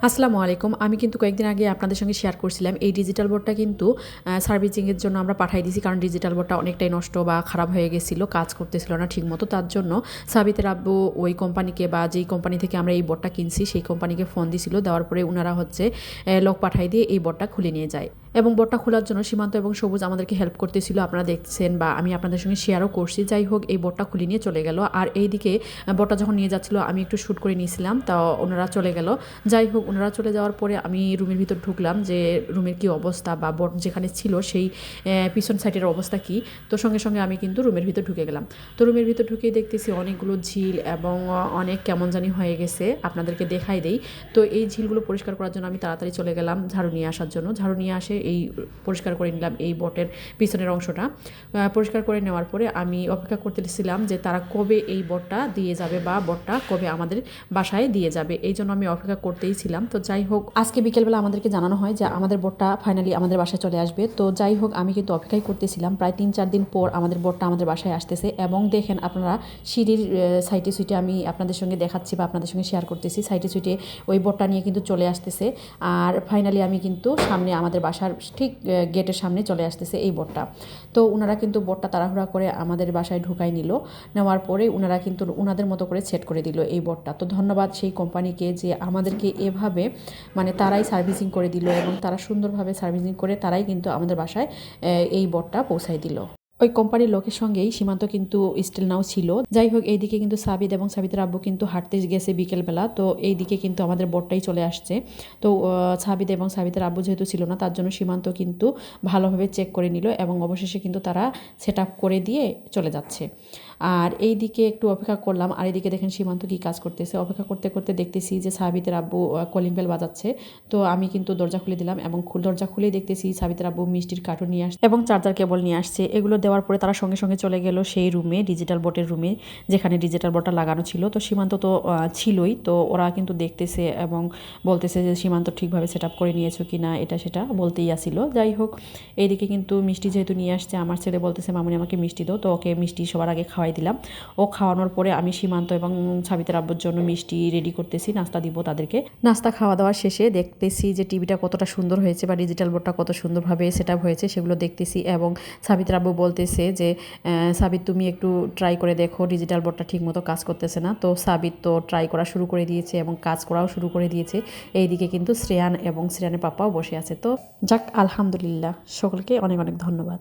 আসসালামু আলাইকুম। আমি কিন্তু কয়েকদিন আগে আপনাদের সঙ্গে শেয়ার করছিলাম এই ডিজিটাল বোর্ডটা কিন্তু সার্ভিসিংয়ের জন্য আমরা পাঠাই দিয়েছি, কারণ ডিজিটাল বোর্ডটা অনেকটাই নষ্ট বা খারাপ হয়ে গেছিল, কাজ করতেছিল না ঠিকমতো। তার জন্য সাবিতের আব্বু ওই কোম্পানিকে বা যেই কোম্পানি থেকে আমরা এই বোর্ডটা কিনছি সেই কোম্পানিকে ফোন দিছিল। দেওয়ার পরে ওনারা লোক পাঠাই দিয়ে এই বোর্ডটা খুলে নিয়ে যায়। এবং বোর্ডটা খোলার জন্য সীমান্ত এবং সবুজ আমাদেরকে হেল্প করতেছিল, আপনারা দেখছেন বা আমি আপনাদের সঙ্গে শেয়ারও করছি। যাই হোক, এই বোর্ডটা খুলে নিয়ে চলে গেল। আর এইদিকে বোর্ডটা যখন নিয়ে যাচ্ছিল আমি একটু শ্যুট করে নিয়েছিলাম, তা ওনারা চলে গেল। যাই হোক, ওনারা চলে যাওয়ার পরে আমি রুমের ভিতর ঢুকলাম যে রুমের কি অবস্থা বা বোর্ড যেখানে ছিল সেই পিছন সাইডের অবস্থা কি। তো সঙ্গে সঙ্গে আমি কিন্তু রুমের ভিতর ঢুকে গেলাম। তো রুমের ভিতর ঢুকেই দেখতেছি অনেকগুলো ঝিল এবং অনেক কেমন জানি হয়ে গেছে, আপনাদেরকে দেখাই দেই। তো এই ঝিলগুলো পরিষ্কার করার জন্য আমি তাড়াতাড়ি চলে গেলাম ঝাড়ু নিয়ে আসার জন্য। ঝাড়ু নিয়ে আসে এই পরিষ্কার করে নিলাম এই বোটের পিছনের অংশটা। পরিষ্কার করে নেওয়ার পরে আমি অপেক্ষা করতেছিলাম যে তারা কবে এই বোটটা দিয়ে যাবে বা বোটটা কবে আমাদের বাসায় দিয়ে যাবে, এই জন্য আমি অপেক্ষা করতেই ছিলাম। তো যাই হোক, আজকে বিকেলবেলা আমাদেরকে জানানো হয় যে আমাদের বোটটা ফাইনালি আমাদের বাসায় চলে আসবে। তো যাই হোক, আমি কিন্তু অপেক্ষাই করতেছিলাম। প্রায় 3-4 দিন পর আমাদের বোটটা আমাদের বাসায় আসতেছে। এবং দেখেন আপনারা, সিঁড়ির সাইটে সুইটে আমি আপনাদের সঙ্গে দেখাচ্ছি বা আপনাদের সঙ্গে শেয়ার করতেছি, সাইটে সুইটে ওই বোটটা নিয়ে কিন্তু চলে আসতেছে। আর ফাইনালি আমি কিন্তু সামনে আমাদের বাসার ঠিক গেটের সামনে চলে আসতেছে এই বোটটা। তো ওনারা কিন্তু বোটটা তাড়াহুড়া করে আমাদের বাসায় ঢুকাই নিল। নেওয়ার পরে ওনারা কিন্তু ওনাদের মতো করে সেট করে দিল এই বোটটা। তো ধন্যবাদ সেই কোম্পানিকে যে আমাদেরকে এভাবে মানে তারাই সার্ভিসিং করে দিল এবং তারা সুন্দরভাবে সার্ভিসিং করে তারাই কিন্তু আমাদের বাসায় এই বোটটা পৌঁছায় দিল। ওই কোম্পানির লোকের সঙ্গেই সীমান্ত কিন্তু স্টিল নাও ছিল। যাই হোক, এইদিকে কিন্তু সাবিত এবং সাবিতের আব্বু কিন্তু হাঁটতে গেছে বিকেলবেলা। তো এইদিকে কিন্তু আমাদের বোটটাই চলে আসছে। তো সাবিত এবং সাবিতের আব্বু যেহেতু ছিল না, তার জন্য সীমান্ত কিন্তু ভালোভাবে চেক করে নিল এবং অবশেষে কিন্তু তারা সেট আপ করে দিয়ে চলে যাচ্ছে। আর এই দিকে একটু অপেক্ষা করলাম। আর এদিকে দেখেন সীমান্ত কি কাজ করতেছে। অপেক্ষা করতে করতে দেখতেছি যে সাবিতের আব্বু কলিং বেল বাজাচ্ছে। তো আমি কিন্তু দরজা খুলে দিলাম এবং দরজা খুলেই দেখতেছি সাবিতের আব্বু মিষ্টির কার্টুন নিয়ে আসছে এবং চার্জার কেবল নিয়ে আসছে। এগুলো দেওয়ার পরে তারা সঙ্গে সঙ্গে চলে গেল সেই রুমে, ডিজিটাল বোর্ডের রুমে, যেখানে ডিজিটাল বোর্ডটা লাগানো ছিল। তো সীমান্ত তো ছিলই। তো ওরা কিন্তু দেখতেছে এবং বলতেছে যে সীমান্ত ঠিকভাবে সেট আপ করে নিয়েছো কি না, এটা সেটা বলতেই আসিল। যাই হোক, এইদিকে কিন্তু মিষ্টি যেহেতু নিয়ে আসছে, আমার ছেলে বলতেছে মামুনি আমাকে মিষ্টি দাও। তো ওকে মিষ্টি সবার আগে খাওয়াই দিলাম। ও খাওয়ানোর পরে আমি সীমান্ত এবং সাবিতের আব্বুর জন্য মিষ্টি রেডি করতেছি, নাস্তা দিব তাদেরকে। নাস্তা খাওয়া দাওয়ার শেষে দেখতেছি যে টিভিটা কতটা সুন্দর হয়েছে বা ডিজিটাল বোর্ডটা কত সুন্দরভাবে সেট আপ হয়েছে সেগুলো দেখতেছি। এবং সাবিতের আব্বু বলতেছে যে সাবিত তুমি একটু ট্রাই করে দেখো, ডিজিটাল বোর্ডটা ঠিকমতো কাজ করতেছে না। তো সাবিত তো ট্রাই করা শুরু করে দিয়েছে এবং কাজ করাও শুরু করে দিয়েছে। এইদিকে কিন্তু শ্রেয়ান এবং শ্রেয়ানের পাপাও বসে আছে। তো যাক, আলহামদুলিল্লাহ, সকলকে অনেক অনেক ধন্যবাদ।